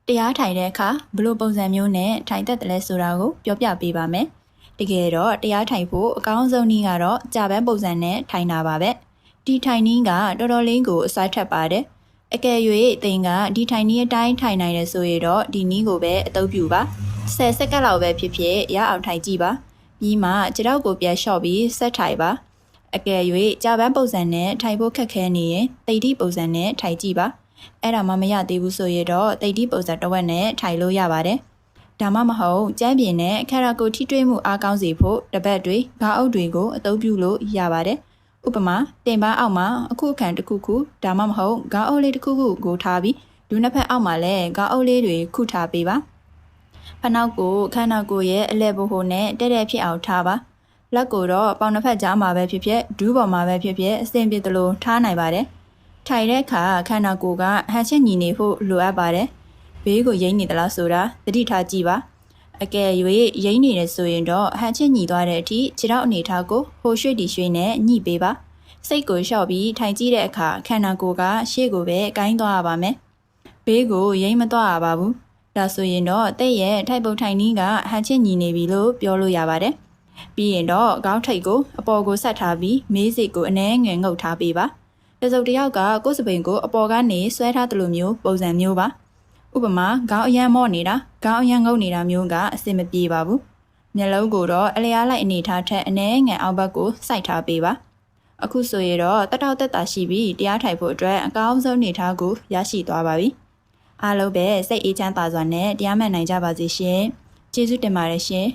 တရားထိုင်တဲ့အခါဘလို့ပုံစံမျိုးနဲ့ထိုင်သက်တယ်လဲဆိုတာကိုပြောပြပေးပါမယ်။တကယ်တော့တရားထိုင်ဖို့အကောင်းဆုံးနည်းကတော့ကြာပန်းပုံစံနဲ့ထိုင်တာပါပဲ။ဒီထိုင်နည်းကတော်တော်လေးကိုအစိုက်ထက်ပါတယ်။အကယ်၍သင်ကဒီထိုင်နည်းအတိုင်းထိုင်နိုင်တယ်ဆိုရင်တော့ဒီနည်းကိုပဲအသုံးပြုပါ။10စက္ကန့်လောက်ပဲဖြစ်ဖြစ်ရအောင်ထိုင်ကြည့်ပါ။ပြီးမှခြေထောက်ကိုပြန်လျှော့ပြီးဆက်ထိုင်ပါ။အကယ်၍ကြာပန်းပုံစံနဲ့ထိုင်ဖို့ခက်ခဲနေရင်တိတ်တိပုံစံနဲ့ထိုင်ကြည့်ပါ။အဲ့ဒါမှမရသေးဘူးဆိုရင်တော့တိတ်တိပုံစံတစ်ဝက်နဲ့ထိုင်လို့ရပါတယ်။ဒါမှမဟုတ်ကျန်းပြင်းနဲ့ခရာကိုထိတွေ့မှုအားကောင်းစေဖို့တပတ်တွေငါးအုပ်တွေကိုအသုံးပြုလို့ရပါတယ်။ဥပမာတင်ပန်းအောက်မှာအခုအခန့်တစ်ခုခုဒါမှမဟုတ်ငါးအုပ်လေးတစ်ခုခုကိုထားပြီးဒူးနှစ်ဖက်အောက်မှာလည်းငါးအုပ်လေးတွေခုထားပေးပါ။ဖနှောက်ကိုခန္ဓာကိုယ်ရဲ့အလဲဘိုနဲ့တဲ့တဲ့ဖြစ်အောင်ထားပါ။လက်ကိုတော့ပေါင်နှစ်ဖက်ကြားမှာပဲဖြစ်ဖြစ်ဒူးပေါ်မှာပဲဖြစ်ဖြစ်အဆင်ပြေသလိုထားနိုင်ပါတယ်။ထိုင်တဲ့အခါခန္ဓာကိုယ်ကဟန်ချက်ညီနေဖို့လိုအပ်ပါတယ်။ဘေးကိုရိမ့်နေသလားဆိုတာသတိထားကြည့်ပါ။အကယ်၍ရိမ့်နေတယ်ဆိုရင်တော့ဟန်ချက်ညီသွားတဲ့အထိခြေထောက်အနေထားကိုဟိုရွှေ့တီရွှေ့နဲ့ညှိပေးပါ။စိတ်ကိုလျှော့ပြီးထိုင်ကြည့်တဲ့အခါခန္ဓာကိုယ်ကရှေ့ကိုပဲကိုင်းသွားရပါမယ်။ဘေးကိုရိမ့်မသွားရပါဘူး။ဒါဆိုရင်တော့တဲ့ရဲ့ထိုက်ပုံထိုင်နည်းကဟန်ချက်ညီနေပြီလို့ပြောလို့ရပါတယ်။ပြီးရင်တော့ခေါင်းထိပ်ကိုအပေါ်ကိုဆက်ထားပြီးမေးစိတ်ကိုအနှဲငယ်ငုပ်ထားပေးပါ။တစုံတစ်ယောက်ကကိုယ်စပိန်ကိုအပေါ်ကနေဆွဲထားသလိုမျိုးပုံစံမျိုးပါဥပမာခေါင်းအရမ်းမော့နေတာခေါင်းအရမ်းငုပ်နေတာမျိုးကအဆင်မပြေပါဘူးမျက်လုံးကိုတော့အလျားလိုက်အနေထားထက်အနည်းငယ်အောက်ဘက်ကိုစိုက်ထားပေးပါအခုဆိုရင်တော့တက်တောက်တက်တာရှိပြီးတရားထိုင်ဖို့အတွက်အကောင်းဆုံးအနေထားကိုရရှိသွားပါပြီအားလုံးပဲစိတ်အေးချမ်းသာစွာနဲ့တရားမှန်နိုင်ကြပါစေရှင်ကျေးဇူးတင်ပါတယ်ရှင်